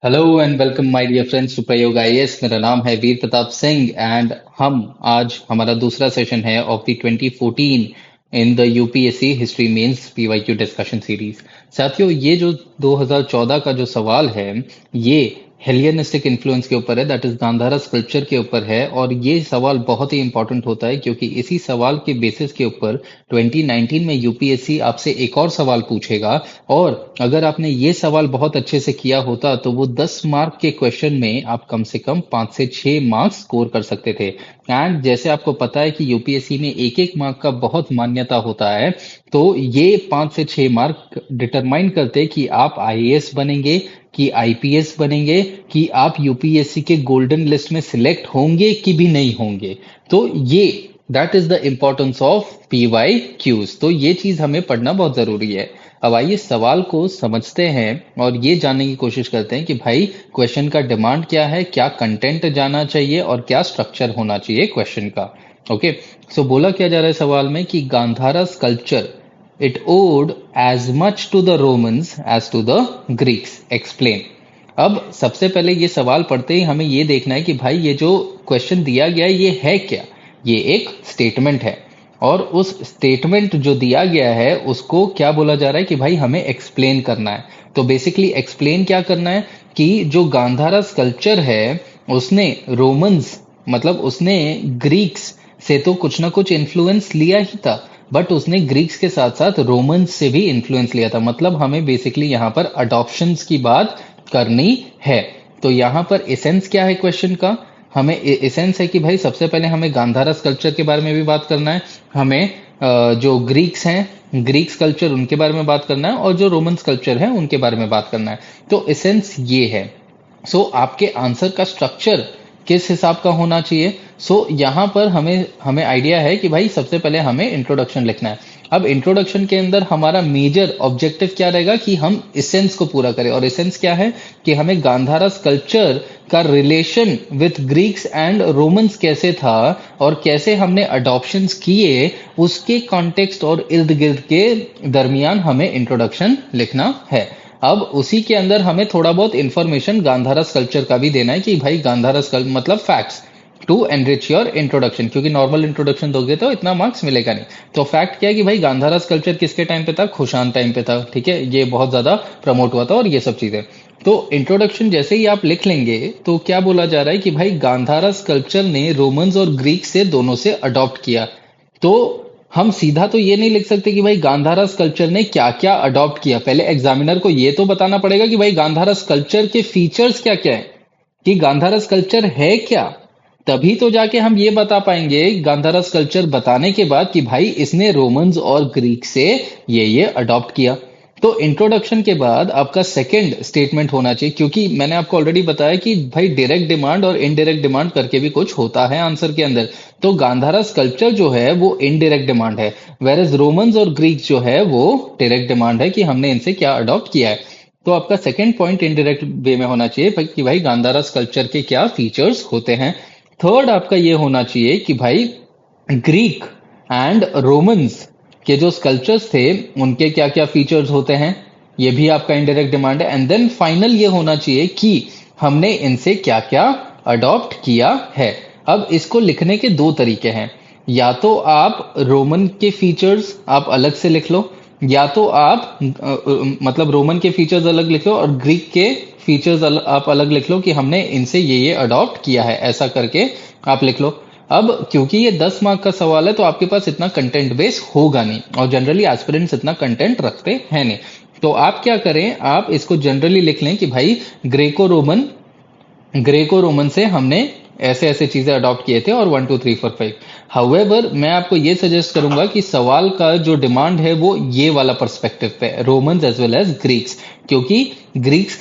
Hello and welcome my dear friends to Prayog IAS. मेरा नाम है वीर प्रताप सिंह एंड हम आज हमारा दूसरा सेशन है of the 2014 in the UPSC history mains PYQ discussion series. साथियों, ये जो 2014 का जो सवाल है ये हेलियनिस्टिक इन्फ्लुएंस के ऊपर है, दैट इज गांधारा स्कल्पचर के ऊपर है। और ये सवाल बहुत ही इंपॉर्टेंट होता है क्योंकि इसी सवाल के बेसिस के ऊपर 2019 में यूपीएससी आपसे एक और सवाल पूछेगा। और अगर आपने ये सवाल बहुत अच्छे से किया होता तो वो 10 मार्क के क्वेश्चन में आप कम से कम 5 से 6 मार्क्स स्कोर कर सकते थे। एंड जैसे आपको पता है कि यूपीएससी में एक एक मार्क का बहुत मान्यता होता है, तो ये 5 से 6 मार्क डिटरमाइन करते कि आप आईएएस बनेंगे, कि आईपीएस बनेंगे, कि आप यूपीएससी के गोल्डन लिस्ट में सिलेक्ट होंगे कि भी नहीं होंगे। तो ये that is the importance of PYQs. तो ये चीज हमें पढ़ना बहुत जरूरी है। अब आइए सवाल को समझते हैं और ये जानने की कोशिश करते हैं कि भाई क्वेश्चन का डिमांड क्या है, क्या कंटेंट जाना चाहिए और क्या स्ट्रक्चर होना चाहिए क्वेश्चन का। ओके, सो बोला क्या जा रहा है सवाल में कि Gandhara sculpture it owed as much to the Romans as to the Greeks, explain. अब सबसे पहले ये सवाल पढ़ते ही हमें ये देखना है कि भाई ये जो क्वेश्चन दिया गया है ये है क्या। ये एक स्टेटमेंट है और उस स्टेटमेंट जो दिया गया है उसको क्या बोला जा रहा है कि भाई हमें एक्सप्लेन करना है। तो बेसिकली एक्सप्लेन क्या करना है कि जो गांधारा स्कल्पचर है उसने रोमन्स मतलब उसने ग्रीक्स से तो कुछ ना कुछ इन्फ्लुएंस लिया ही था, बट उसने ग्रीक्स के साथ साथ रोमन्स से भी इन्फ्लुएंस लिया था। मतलब हमें बेसिकली यहाँ पर अडॉप्शंस की बात करनी है। तो यहाँ पर एसेंस क्या है क्वेश्चन का, हमें एसेंस है कि भाई सबसे पहले हमें गांधारा स्कल्पचर के बारे में भी बात करना है, हमें जो ग्रीक्स हैं ग्रीक स्कल्पचर उनके बारे में बात करना है और जो रोमन स्कल्पचर है उनके बारे में बात करना है। तो एसेंस ये है। सो आपके आंसर का स्ट्रक्चर किस हिसाब का होना चाहिए। यहाँ पर हमें हमें आइडिया है कि भाई सबसे पहले हमें इंट्रोडक्शन लिखना है। अब इंट्रोडक्शन के अंदर हमारा मेजर ऑब्जेक्टिव क्या रहेगा कि हम इसेंस को पूरा करें। और इसेंस क्या है कि हमें गांधारा स्कल्पचर का relation with Greeks and Romans कैसे था और कैसे हमने अडॉप्शंस किए, उसके कॉन्टेक्स्ट और इर्द गिर्द के दरमियान हमें इंट्रोडक्शन लिखना है। अब उसी के अंदर हमें थोड़ा बहुत इंफॉर्मेशन गांधारा स्कल्पचर का भी देना है कि भाई गांधारा स्कल्प मतलब facts to enrich your introduction, क्योंकि नॉर्मल इंट्रोडक्शन दोगे तो इतना मार्क्स मिलेगा नहीं। तो फैक्ट क्या है कि भाई गांधारा स्कल्पचर किसके टाइम पे था, खुशान टाइम पे था। ठीक है, ये बहुत ज्यादा प्रमोट हुआ था और ये सब चीजें। तो इंट्रोडक्शन जैसे ही आप लिख लेंगे तो क्या बोला जा रहा है कि भाई गांधारा स्कल्पचर ने रोमन्स और ग्रीक से दोनों से अडॉप्ट किया। तो हम सीधा तो ये नहीं लिख सकते कि भाई गांधारा स्कल्पचर ने क्या क्या अडॉप्ट किया। पहले एग्जामिनर को ये तो बताना पड़ेगा कि भाई गांधारा स्कल्पचर के फीचर्स क्या क्या है, कि गांधारा स्कल्पचर है क्या। तभी तो जाके हम ये बता पाएंगे गांधारा स्कल्पचर बताने के बाद कि भाई इसने रोमन्स और ग्रीक से ये अडॉप्ट किया। तो इंट्रोडक्शन के बाद आपका सेकंड स्टेटमेंट होना चाहिए, क्योंकि मैंने आपको ऑलरेडी बताया कि भाई डायरेक्ट डिमांड और इनडायरेक्ट डिमांड करके भी कुछ होता है आंसर के अंदर। तो गांधारा स्कल्पचर जो है वो इनडायरेक्ट डिमांड है, वेरएज रोमन्स और ग्रीक जो है वो डायरेक्ट डिमांड है कि हमने इनसे क्या अडॉप्ट किया है। तो आपका सेकंड पॉइंट इनडायरेक्ट वे में होना चाहिए कि भाई गांधारा स्कल्पचर के क्या फीचर्स होते हैं। थर्ड आपका ये होना चाहिए कि भाई ग्रीक एंड रोमन्स के जो स्कल्पचर्स थे उनके क्या क्या फीचर्स होते हैं, ये भी आपका इनडायरेक्ट डिमांड है। एंड देन फाइनल ये होना चाहिए कि हमने इनसे क्या क्या अडॉप्ट किया है। अब इसको लिखने के दो तरीके हैं, या तो आप रोमन के फीचर्स आप अलग से लिख लो, या तो आप मतलब रोमन के फीचर्स अलग लिख लो और ग्रीक के फीचर्स आप अलग लिख लो कि हमने इनसे ये अडॉप्ट किया है, ऐसा करके आप लिख लो। अब क्योंकि ये 10 मार्क का सवाल है तो आपके पास इतना कंटेंट बेस होगा नहीं और जनरली एस्पिरेंट्स इतना कंटेंट रखते हैं नहीं। तो आप क्या करें, आप इसको जनरली लिख लें कि भाई ग्रेको रोमन से हमने ऐसे ऐसे चीजें अडॉप्ट किए थे और 1 2 3 4 5। हाउएवर मैं आपको ये सजेस्ट करूंगा कि सवाल का जो डिमांड है वो ये वाला पर्सपेक्टिव पे, Romans as well as Greeks, क्योंकि ग्रीक्स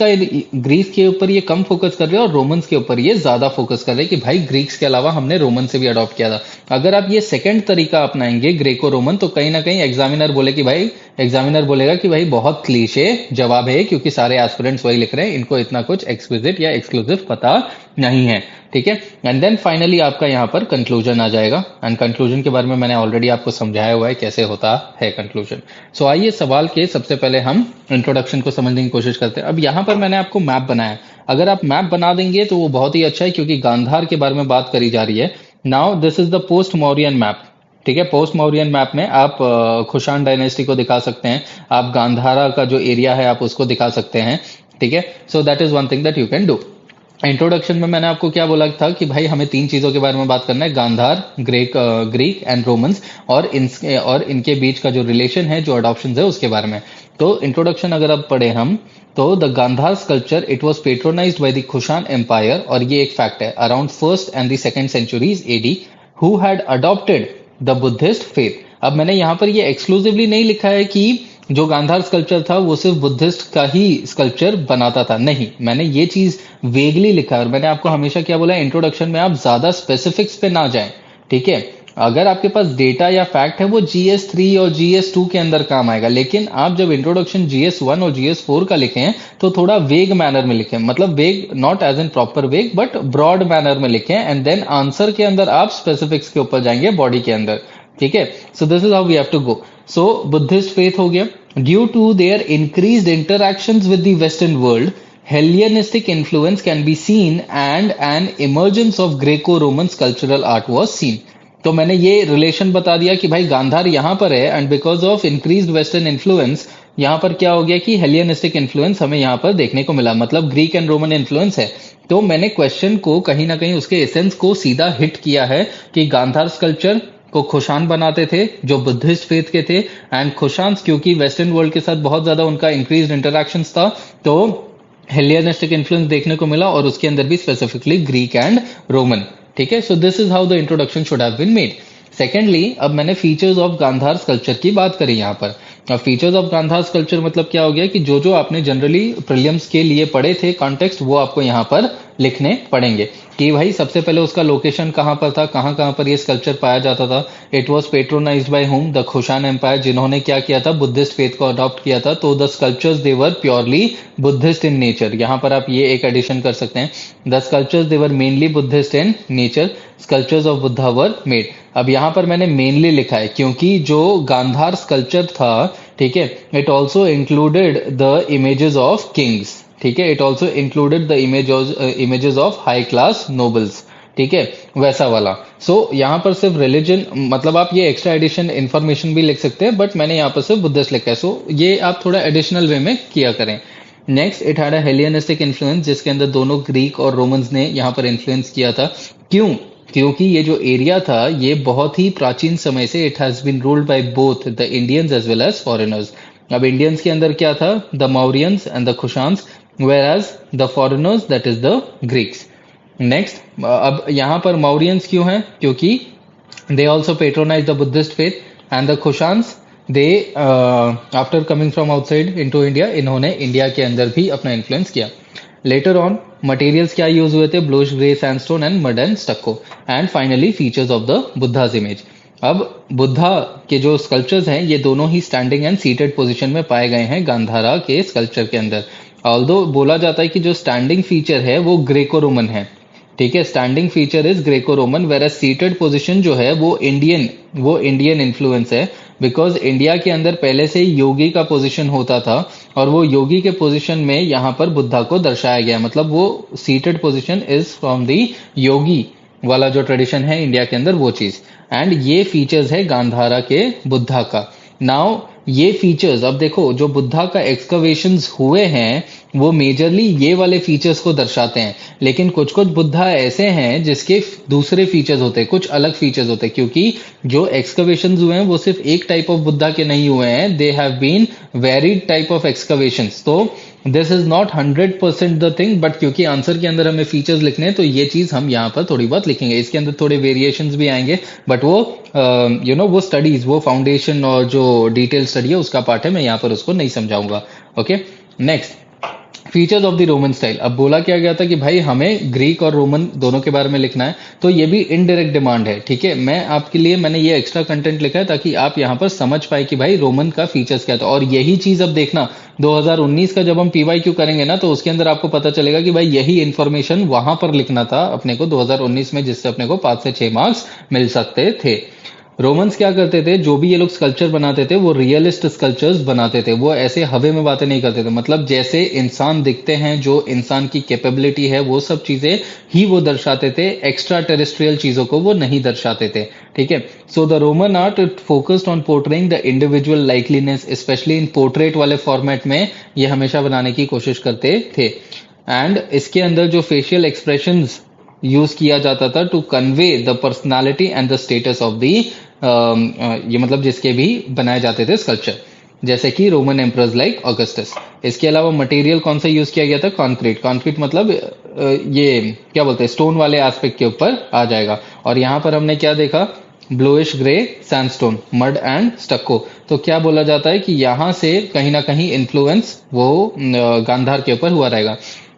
के ऊपर ये कम फोकस कर रहे हैं और रोमन्स के ऊपर ये ज्यादा फोकस कर रहे हैं कि भाई ग्रीक्स के अलावा हमने रोमन से भी अडॉप्ट किया था। अगर आप ये सेकंड तरीका अपनाएंगे ग्रेको रोमन, तो कहीं ना कहीं एग्जामिनर बोलेगा कि भाई बहुत क्लीशे जवाब है, क्योंकि सारे एस्पिरेंट्स वही लिख रहे हैं, इनको इतना कुछ एक्सक्लूसिव या एक्सक्लूसिव पता नहीं है। ठीक है, एंड देन फाइनली आपका यहाँ पर कंक्लूजन आ जाएगा। एंड कंक्लूजन के बारे में मैंने ऑलरेडी आपको समझाया हुआ है कैसे होता है कंक्लूजन। आइए सवाल के सबसे पहले हम इंट्रोडक्शन को समझने की कोशिश करते हैं। अब यहाँ पर मैंने आपको मैप बनाया, अगर आप मैप बना देंगे तो वो बहुत ही अच्छा है, क्योंकि गांधार के बारे में बात करी जा रही है। Now this is the post Mauryan map. ठीक है, पोस्ट मौर्यन मैप में आप कुषाण डायनेस्टी को दिखा सकते हैं, आप गांधारा का जो एरिया है आप उसको दिखा सकते हैं। ठीक है, सो that is one thing that you can do. Introduction में मैंने आपको क्या बोला था कि भाई हमें तीन चीजों के बारे में बात करना है, गांधार, ग्रीक एंड रोमन्स, और इनके बीच का जो रिलेशन है, जो अडॉप्शन है उसके बारे में। तो इंट्रोडक्शन अगर अब पढ़े हम, तो the Gandhara sculpture it was patronized by the Kushan empire, और ये एक फैक्ट है, around first and the second centuries AD, who had adopted the Buddhist faith. अब मैंने यहाँ पर ये एक्सक्लूसिवली नहीं लिखा है कि जो गांधार स्कल्पचर था वो सिर्फ बुद्धिस्ट का ही स्कल्पचर बनाता था, नहीं, मैंने ये चीज वेगली लिखा है। और मैंने आपको हमेशा क्या बोला, इंट्रोडक्शन में आप ज्यादा स्पेसिफिक्स पे ना जाएं। ठीक है, अगर आपके पास डेटा या फैक्ट है वो GS3 और GS2 के अंदर काम आएगा, लेकिन आप जब इंट्रोडक्शन GS1 और GS4 का लिखें तो थोड़ा वेग मैनर में लिखें, मतलब वेग नॉट एज एन प्रॉपर वेग बट ब्रॉड मैनर में लिखें, एंड देन आंसर के अंदर आप स्पेसिफिक्स के ऊपर जाएंगे बॉडी के अंदर। ठीक है, so this is how we have to go. So Buddhist faith हो गया, due to their increased interactions with the western world, Hellenistic influence can be seen and an emergence of Greco-Roman sculptural art was seen। तो मैंने ये relation बता दिया कि भाई गांधार यहाँ पर है, and because of increased western influence यहाँ पर क्या हो गया कि हेलियनिस्टिक इन्फ्लुएंस हमें यहाँ पर देखने को मिला, मतलब ग्रीक एंड रोमन इन्फ्लुएंस है। तो मैंने क्वेश्चन को कहीं ना कहीं उसके एसेंस को सीधा हिट किया है कि गांधार स्कल्पचर को खुशान बनाते थे जो बुद्धिस्ट फेथ के थे, एंड खुशान क्योंकि वेस्टर्न वर्ल्ड के साथ बहुत ज्यादा उनका इंक्रीज्ड इंटरैक्शंस था, तो हेलियनिस्टिक इन्फ्लुएंस देखने को मिला, और उसके अंदर भी स्पेसिफिकली ग्रीक एंड रोमन। ठीक है, so this is how the introduction should have been made. Secondly, अब मैंने फीचर्स ऑफ गांधार स्कल्पचर की बात करी यहाँ पर। अब फीचर्स ऑफ गांधार स्कल्पचर मतलब क्या हो गया कि जो जो आपने जनरली प्रीलिम्स के लिए पढ़े थे कॉन्टेक्स्ट, वो आपको यहाँ पर लिखने पड़ेंगे कि भाई सबसे पहले उसका लोकेशन कहाँ पर था, कहाँ कहाँ पर ये स्कल्पचर पाया जाता था। It was patronized by um, the Kushan empire, जिन्होंने क्या किया था, बुद्धिस्ट फेथ को अडॉप्ट किया था। तो the sculptures they were purely Buddhist in nature, यहाँ पर आप ये एक एडिशन कर सकते हैं, the sculptures they were mainly Buddhist in nature, sculptures of Buddha were made. अब यहाँ पर मैंने मेनली लिखा है क्योंकि जो गांधार स्कल्पचर था, ठीक है, it also included the images of Kings. ठीक है, it also included the images of high class nobles. ठीक है, वैसा वाला। सो यहाँ पर सिर्फ रिलीजन, मतलब आप ये एक्स्ट्रा एडिशन इन्फॉर्मेशन भी लिख सकते हैं, बट मैंने यहाँ पर सिर्फ बुद्धिस्ट लिखा है, सो ये आप थोड़ा एडिशनल वे में किया करें। Next, it had a Hellenistic influence, जिसके अंदर दोनों ग्रीक और रोमन्स ने यहाँ पर इन्फ्लुएंस किया था। क्यों? क्योंकि ये जो एरिया था ये बहुत ही प्राचीन समय से it has been ruled by both the Indians as well as foreigners. अब इंडियंस के अंदर क्या था, the Mauryans and the Kushans, whereas the foreigners that is the Greeks। next, अब यहाँ पर मौर्यंस क्यों हैं? क्योंकि they also patronized the Buddhist faith, and the Kushans they after coming from outside into India, इन्होंने इंडिया के अंदर भी अपना इन्फ्लुएंस किया। लेटर ऑन मटेरियल्स क्या यूज हुए थे, bluish grey sandstone and mud and stucco. And finally features of the Buddha's image. अब बुद्धा के जो स्कल्पचर्स हैं ये दोनों ही स्टैंडिंग एंड सीटेड पोजीशन में पाए गए हैं गांधारा के स्कल्पचर के अंदर। ऑल्दो बोला जाता है कि जो स्टैंडिंग फीचर है वो ग्रेको रोमन है। ठीक है, standing feature is Greco Roman, where seated position जो है वो इंडियन इन्फ्लुएंस है, बिकॉज इंडिया के अंदर पहले से ही योगी का पोजीशन होता था, और वो योगी के पोजीशन में यहाँ पर बुद्धा को दर्शाया गया, मतलब वो seated position is from the yogi वाला जो ट्रेडिशन है इंडिया के अंदर, वो चीज। एंड ये फीचर्स है गांधारा के बुद्धा का। नाउ ये फीचर्स, अब देखो जो बुद्धा का एक्सकवेशंस हुए हैं वो मेजरली ये वाले फीचर्स को दर्शाते हैं, लेकिन कुछ कुछ बुद्धा ऐसे हैं जिसके दूसरे फीचर्स होते हैं, कुछ अलग फीचर्स होते हैं, क्योंकि जो एक्सकवेशंस हुए हैं वो सिर्फ एक टाइप ऑफ बुद्धा के नहीं हुए हैं, they have been varied type of excavations. तो this is not 100% the thing, but क्योंकि आंसर के अंदर हमें फीचर्स लिखने हैं तो ये चीज हम यहाँ पर थोड़ी बहुत लिखेंगे। इसके अंदर थोड़े वेरिएशंस भी आएंगे, बट वो वो स्टडीज, वो फाउंडेशन और जो डिटेल स्टडी है उसका पार्ट है, मैं यहाँ पर उसको नहीं समझाऊंगा। Okay, next, features of the Roman style. अब बोला क्या गया था कि भाई हमें ग्रीक और रोमन दोनों के बारे में लिखना है, तो ये भी इनडायरेक्ट डिमांड है। ठीक है, मैं आपके लिए मैंने ये एक्स्ट्रा कंटेंट लिखा है ताकि आप यहाँ पर समझ पाए कि भाई रोमन का फीचर्स क्या था। और यही चीज अब देखना 2019 का जब हम PYQ करेंगे ना, तो उसके अंदर आपको पता चलेगा कि भाई यही इन्फॉर्मेशन वहां पर लिखना था अपने को 2019 में, जिससे अपने को 5 से 6 मार्क्स मिल सकते थे। रोमन्स क्या करते थे, जो भी ये लोग स्कल्पचर बनाते थे वो रियलिस्ट स्कल्पचर्स बनाते थे, वो ऐसे हवे में बातें नहीं करते थे, मतलब जैसे इंसान दिखते हैं, जो इंसान की कैपेबिलिटी है वो सब चीजें ही वो दर्शाते थे, एक्स्ट्रा टेरेस्ट्रियल चीजों को वो नहीं दर्शाते थे। ठीक है, so the Roman art focused on portraying the individual likeliness, specially in portrait वाले फॉर्मेट में ये हमेशा बनाने की कोशिश करते थे। एंड इसके अंदर जो फेशियल एक्सप्रेशंस यूज किया जाता था to convey the personality and the status of the ये मतलब जिसके भी बनाए जाते थे स्कल्पचर, जैसे कि रोमन एम्परर्स लाइक ऑगस्टस। इसके अलावा मटेरियल कौन सा यूज किया गया था, कंक्रीट। कंक्रीट मतलब ये क्या बोलते हैं, स्टोन वाले एस्पेक्ट के ऊपर आ जाएगा। और यहाँ पर हमने क्या देखा, bluish grey sandstone, mud and stucco. तो क्या बोला जाता है कि यहाँ से कहीं ना कहीं इन्फ्लुएंस वो गांधार के ऊपर हुआ रहेगा।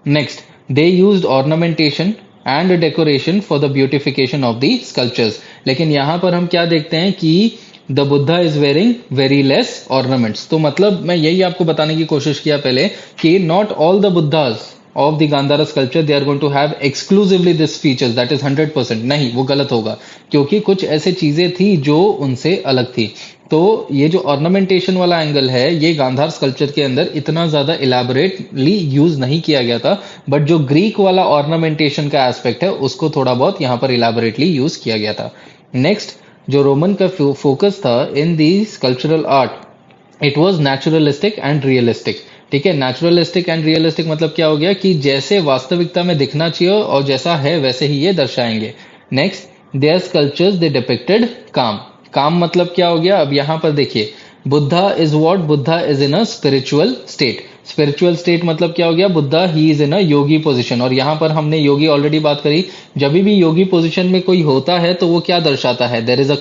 Next, they used ornamentation and decoration for the beautification of the sculptures. लेकिन यहाँ पर हम क्या देखते हैं कि the Buddha is wearing very less ornaments. तो मतलब मैं यही आपको बताने की कोशिश किया पहले कि not all the Buddhas of the Gandhara sculpture they are going to have exclusively this features, that is 100%। नहीं, वो गलत होगा, क्योंकि कुछ ऐसे चीजें थी जो उनसे अलग थी। तो ये जो ऑर्नामेंटेशन वाला एंगल है, ये गांधार स्कल्पचर के अंदर इतना ज्यादा इलेबोरेटली यूज नहीं किया गया था, बट जो ग्रीक वाला ऑर्नामेंटेशन का एस्पेक्ट है उसको थोड़ा बहुत यहाँ पर इलेबोरेटली यूज किया गया था। नेक्स्ट, जो रोमन का फोकस था in the sculptural art, it was naturalistic and realistic. ठीक है, नेचुरलिस्टिक एंड रियलिस्टिक मतलब क्या हो गया कि जैसे वास्तविकता में दिखना चाहिए और जैसा है वैसे ही ये दर्शाएंगे। Next, their sculptures they depicted calm. Calm मतलब क्या हो गया, अब यहां पर देखिए, Buddha is what, Buddha is in a spiritual state. Spiritual state मतलब क्या हो गया, Buddha he is in a Yogi position. और यहां पर हमने योगी ऑलरेडी बात करी, जब भी योगी पोजिशन में कोई होता है तो वो क्या दर्शाता है, there is a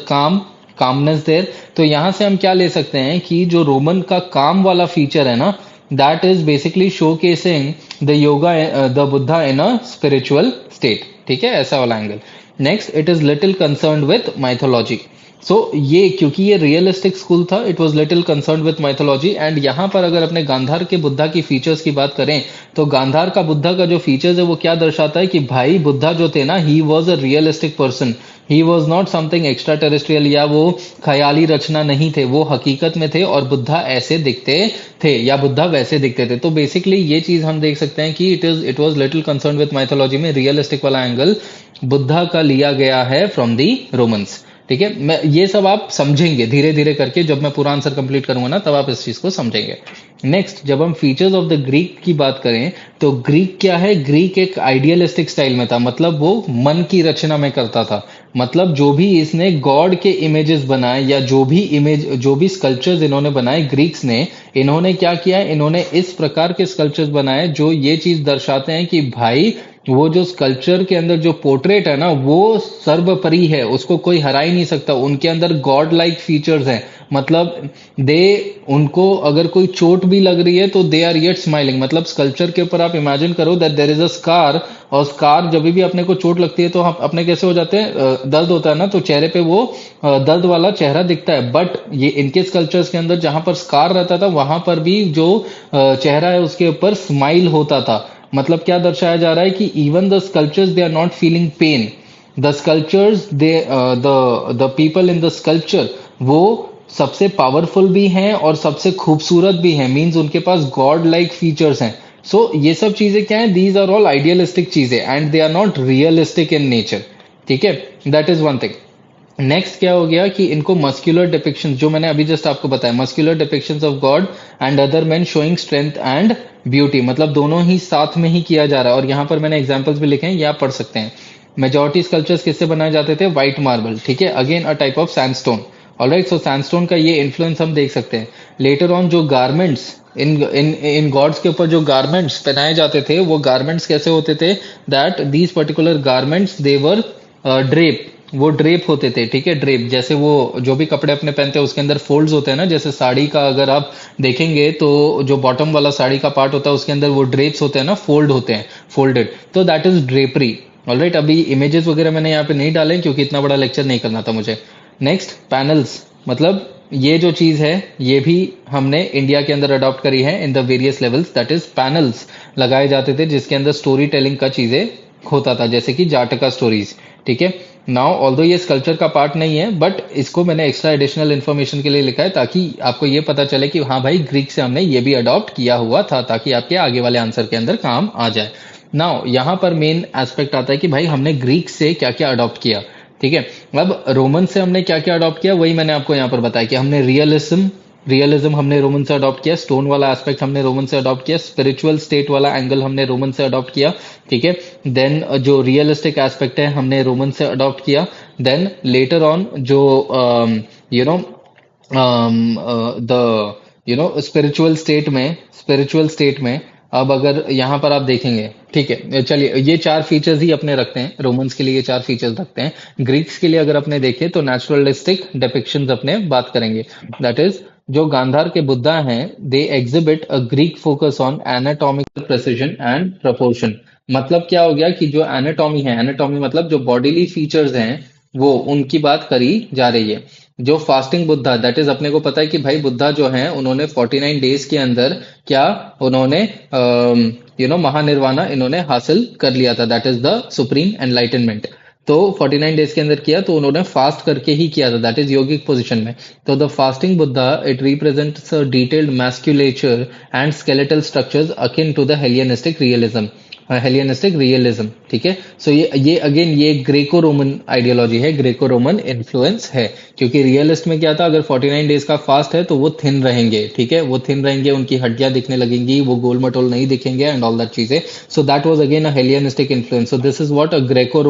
calmness there. तो यहां से हम क्या ले सकते हैं कि जो रोमन का काम वाला फीचर है ना, that is basically showcasing the yoga the buddha in a spiritual state। ठीक है, ऐसा वाला angle. Next, it is little concerned with mythology. So ये क्योंकि ये रियलिस्टिक स्कूल था, it was little concerned with mythology. And यहाँ पर अगर अपने गांधार के बुद्धा की फीचर्स की बात करें तो गांधार का बुद्धा का जो फीचर्स है वो क्या दर्शाता है कि भाई बुद्धा जो थे ना, he was a realistic person, he was not something extra terrestrial, या वो ख्याली रचना नहीं थे, वो हकीकत में थे और बुद्धा ऐसे दिखते थे या बुद्धा वैसे दिखते थे। तो बेसिकली ये चीज हम देख सकते हैं कि it was little concern with mythology में रियलिस्टिक वाला एंगल बुद्धा का लिया गया है फ्रॉम दी रोमन्स। ठीक है, मैं ये सब आप समझेंगे धीरे धीरे करके, जब मैं पूरा आंसर कंप्लीट करूंगा ना तब आप इस चीज को समझेंगे। नेक्स्ट, जब हम फीचर्स ऑफ द ग्रीक की बात करें तो ग्रीक क्या है, ग्रीक एक आइडियलिस्टिक स्टाइल में था, मतलब वो मन की रचना में करता था। मतलब जो भी इसने गॉड के इमेजेस बनाए या जो भी स्कल्पचर्स इन्होंने बनाए ग्रीक्स ने, इन्होंने क्या किया, इन्होंने इस प्रकार के स्कल्पचर्स बनाए जो ये चीज दर्शाते हैं कि भाई वो जो स्कल्पचर के अंदर जो पोर्ट्रेट है ना वो सर्वोपरि है, उसको कोई हरा ही नहीं सकता, उनके अंदर गॉड लाइक फीचर्स हैं। मतलब उनको अगर कोई चोट भी लग रही है तो दे आर येट स्माइलिंग। मतलब स्कल्पचर के ऊपर आप इमेजिन करो that there is a scar, और स्कार जब भी अपने को चोट लगती है तो हम अपने कैसे हो जाते हैं, दर्द होता है ना, तो चेहरे पे वो दर्द वाला चेहरा दिखता है। बट ये इनके स्कल्पचर्स के अंदर जहां पर स्कार रहता था वहां पर भी जो चेहरा है उसके ऊपर स्माइल होता था। मतलब क्या दर्शाया जा रहा है कि even the sculptures they are not feeling pain, the sculptures they the people in the sculpture वो सबसे पावरफुल भी हैं और सबसे खूबसूरत भी हैं, मींस उनके पास गॉड लाइक फीचर्स हैं। सो ये सब चीजें क्या है, दीज आर ऑल आइडियलिस्टिक चीजें and they are not realistic in nature. ठीक है, that is one thing. Next क्या हो गया कि इनको मस्कुलर डिपिक्शन, जो मैंने अभी जस्ट आपको बताया, muscular depictions of God and other man showing strength and beauty, मतलब दोनों ही साथ में ही किया जा रहा है। और यहाँ पर मैंने एग्जांपल्स भी लिखे हैं, ये आप पढ़ सकते हैं। मेजॉरिटी स्कल्पचर्स किससे बनाए जाते थे, व्हाइट मार्बल। ठीक है, again a type of sandstone. Alright, so sandstone का ये इन्फ्लुएंस हम देख सकते हैं। लेटर ऑन जो garments in in in gods के ऊपर जो गारमेंट्स पहनाए जाते थे वो गारमेंट्स कैसे होते थे, that these particular garments they were drape, वो ड्रेप होते थे। ठीक है, ड्रेप जैसे वो जो भी कपड़े अपने पहनते हैं उसके अंदर फोल्ड्स होते हैं ना, जैसे साड़ी का अगर आप देखेंगे तो जो बॉटम वाला साड़ी का पार्ट होता है उसके अंदर वो ड्रेप्स होते हैं ना, फोल्ड होते हैं, फोल्डेड, तो दैट इज ड्रेपरी। ऑलराइट, अभी इमेजेस वगैरह मैंने यहाँ पे नहीं डाले क्योंकि इतना बड़ा लेक्चर नहीं करना था मुझे। नेक्स्ट, पैनल्स, मतलब ये जो चीज है ये भी हमने इंडिया के अंदर अडॉप्ट करी है in the various levels, that is panels लगाए जाते थे जिसके अंदर स्टोरी टेलिंग का चीजें होता था, जैसे कि जाटका स्टोरीज। ठीक है, नाउ ऑल्दो ये स्कल्पचर का पार्ट नहीं है, बट इसको मैंने एक्स्ट्रा एडिशनल इन्फॉर्मेशन के लिए लिखा है ताकि आपको ये पता चले कि हाँ भाई ग्रीक से हमने ये भी अडॉप्ट किया हुआ था, ताकि आपके आगे वाले आंसर के अंदर काम आ जाए। नाउ यहाँ पर मेन एस्पेक्ट आता है कि भाई हमने ग्रीक से क्या क्या अडॉप्ट किया। ठीक है, अब रोमन से हमने क्या क्या अडॉप्ट किया वही मैंने आपको यहाँ पर बताया कि हमने रियलिज्म हमने रोमन से अडॉप्ट किया, स्टोन वाला एस्पेक्ट हमने रोमन से अडॉप्ट किया, स्पिरिचुअल स्टेट वाला एंगल हमने रोमन से अडॉप्ट किया। ठीक है, देन जो रियलिस्टिक एस्पेक्ट है हमने रोमन से अडॉप्ट किया। देन लेटर ऑन जो you know the spiritual state में अब अगर यहाँ पर आप देखेंगे, ठीक है चलिए ये चार फीचर्स ही अपने रखते हैं, रोमन्स के लिए ये चार फीचर्स रखते हैं। ग्रीक्स के लिए अगर अपने देखें तो नेचुरलिस्टिक डिपिक्शंस अपने बात करेंगे, दैट इज जो गांधार के बुद्धा हैं they exhibit a Greek focus on anatomical precision and proportion. मतलब क्या हो गया कि जो एनाटॉमी है, एनाटॉमी मतलब जो बॉडीली फीचर्स हैं वो उनकी बात करी जा रही है। जो फास्टिंग बुद्धा, दैट इज अपने को पता है कि भाई बुद्धा जो है उन्होंने 49 डेज के अंदर क्या उन्होंने महानिर्वाणा इन्होंने हासिल कर लिया था, that is the supreme enlightenment. तो 49 डेज के अंदर किया तो उन्होंने फास्ट करके ही किया था, दैट इज योगिक पोजिशन में। तो the fasting Buddha it represents a detailed musculature and skeletal structures akin to the Hellenistic realism. ठीक है, सो ये अगेन ये ग्रेको रोमन आइडियोलॉजी है, ग्रेको रोमन इन्फ्लुएंस है। क्योंकि रियलिस्ट में क्या था, अगर 49 डेज का फास्ट है तो वो थिन रहेंगे, ठीक है वो थिन रहेंगे, उनकी हड्डियां दिखने लगेंगी, वो गोल मटोल नहीं दिखेंगे एंड ऑल दैट चीजें। So that was again a Hellenistic influence. So this is what a Greco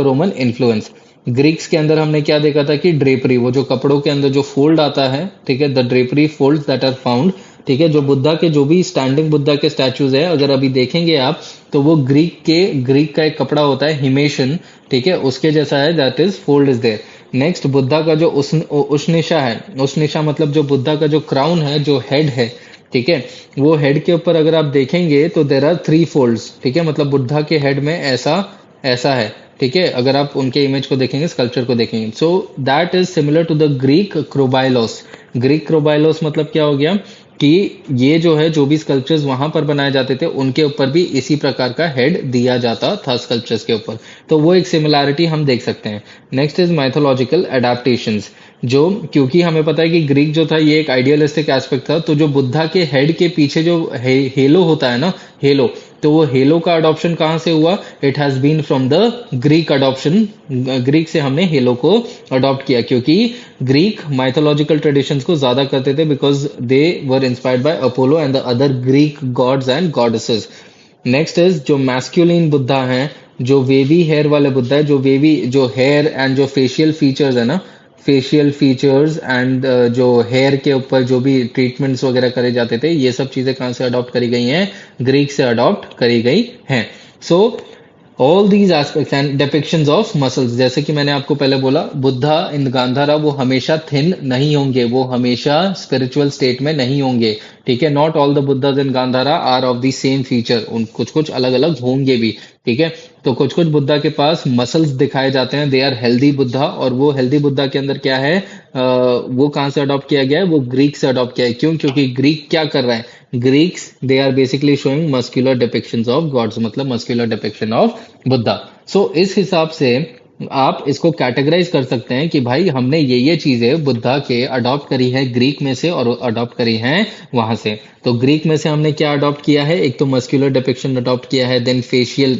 Roman influence. Greeks के अंदर हमने क्या देखा था कि ड्रेपरी, वो जो कपड़ों के अंदर जो फोल्ड आता है, ठीक है, the drapery folds that are found. ठीक है, जो बुद्धा के जो भी स्टैंडिंग बुद्धा के स्टैचूज है अगर अभी देखेंगे आप तो वो ग्रीक का एक कपड़ा होता है हिमेशन, ठीक है, उसके जैसा है, that is fold is there. Next Buddha का जो उष्निशा है, उष्निशा मतलब जो बुद्धा का जो क्राउन है, जो हेड है, ठीक है, वो हेड के ऊपर अगर आप देखेंगे तो देर आर 3 फोल्ड्स। ठीक है, मतलब बुद्धा के हेड में ऐसा ऐसा है। ठीक है, अगर आप उनके इमेज को देखेंगे, स्कल्पचर को देखेंगे, so that is similar to the Greek krobylos. Greek krobylos मतलब क्या हो गया कि ये जो है जो भी स्कल्पचर्स वहां पर बनाए जाते थे उनके ऊपर भी इसी प्रकार का हेड दिया जाता था स्कल्पचर्स के ऊपर। तो वो एक सिमिलैरिटी हम देख सकते हैं। Next is mythological adaptations. जो क्योंकि हमें पता है कि ग्रीक जो था ये एक आइडियलिस्टिक एस्पेक्ट था, तो जो बुद्धा के हेड के पीछे जो हेलो होता है ना, हेलो, तो वो हेलो का अडॉप्शन कहाँ से हुआ, it has been from the Greek adoption. Greek से हमने हेलो को अडॉप्ट किया क्योंकि ग्रीक माइथोलॉजिकल ट्रेडिशंस को ज्यादा करते थे, because they were inspired by Apollo and the other Greek gods and goddesses. Next is जो मैस्कुलिन बुद्धा हैं, जो वेवी हेयर वाले बुद्धा है, जो वेवी जो हेयर एंड जो फेशियल फीचर्स है ना, फेशियल फीचर्स एंड जो हेयर के ऊपर जो भी ट्रीटमेंट्स वगैरह करे जाते थे, ये सब चीजें कहाँ से अडॉप्ट करी गई हैं, ग्रीक से अडॉप्ट करी गई हैं। So all these aspects and depictions of muscles, जैसे कि मैंने आपको पहले बोला बुद्धा इन गांधारा वो हमेशा थिन नहीं होंगे, वो हमेशा स्पिरिचुअल स्टेट में नहीं होंगे। ठीक है, not all the Buddhas in Gandhara are of the same feature, उन कुछ कुछ अलग अलग होंगे भी। ठीक है, तो कुछ कुछ बुद्धा के पास मसल्स दिखाए जाते हैं, दे आर हेल्दी बुद्धा, और वो हेल्दी बुद्धा के अंदर क्या है, वो कहाँ से अडॉप्ट किया गया है, वो ग्रीक से अडॉप्ट किया है। क्यों, क्योंकि ग्रीक क्या कर रहा है, Greeks they are basically showing muscular depictions of gods, मतलब muscular depiction of Buddha. So इस हिसाब से आप इसको कैटेगराइज कर सकते हैं कि भाई हमने ये चीजें बुद्धा के अडॉप्ट करी है ग्रीक में से और अडॉप्ट करी हैं वहां से। तो ग्रीक में से हमने क्या अडॉप्ट किया है, एक तो मस्कुलर डिपिक्शन अडॉप्ट किया है, देन फेशियल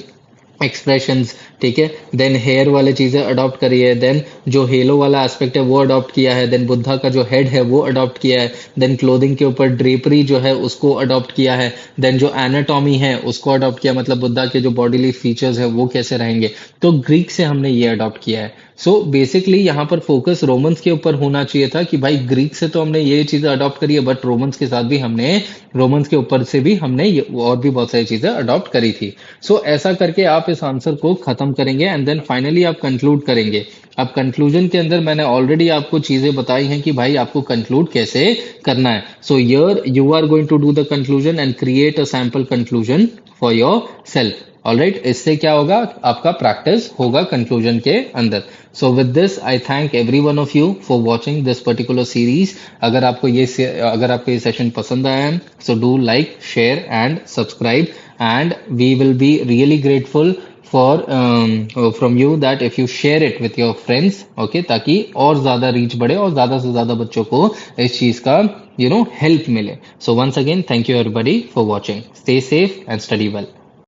एक्सप्रेशंस, ठीक है, देन हेयर वाले चीजें अडॉप्ट करी है, देन जो हेलो वाला एस्पेक्ट है वो अडॉप्ट किया है, देन बुद्धा का जो हेड है वो अडॉप्ट किया है, देन क्लोथिंग के ऊपर ड्रेपरी जो है उसको अडॉप्ट किया है, देन जो एनाटॉमी है उसको अडॉप्ट किया, मतलब बुद्धा के जो बॉडीली फीचर्स है वो कैसे रहेंगे, तो ग्रीक से हमने ये अडॉप्ट किया है। सो बेसिकली यहाँ पर फोकस रोमन्स के ऊपर होना चाहिए था कि भाई ग्रीक से तो हमने ये चीजें अडॉप्ट करी है, बट रोमन्स के साथ भी हमने, रोमन्स के ऊपर से भी हमने और भी बहुत सारी चीजें अडॉप्ट करी थी। सो ऐसा करके आप इस आंसर को खत्म करेंगे एंड देन फाइनली आप कंक्लूड करेंगे। अब कंक्लूजन के अंदर मैंने ऑलरेडी आपको चीजें बताई हैं कि भाई आपको कंक्लूड कैसे करना है। So here you are going to do the conclusion and create a sample conclusion for yourself. Alright, इससे क्या होगा, आपका प्रैक्टिस होगा कंक्लूजन के अंदर। So with this I thank every one of you for watching this particular series. अगर आपको ये सेशन पसंद आया है, so do like, share and subscribe, and we will be really grateful from you that if you share it with your friends, okay, ताकि और ज्यादा reach बढ़े और ज्यादा से ज्यादा बच्चों को इस चीज का हेल्प मिले. So once again, thank you everybody for watching. Stay safe and study well.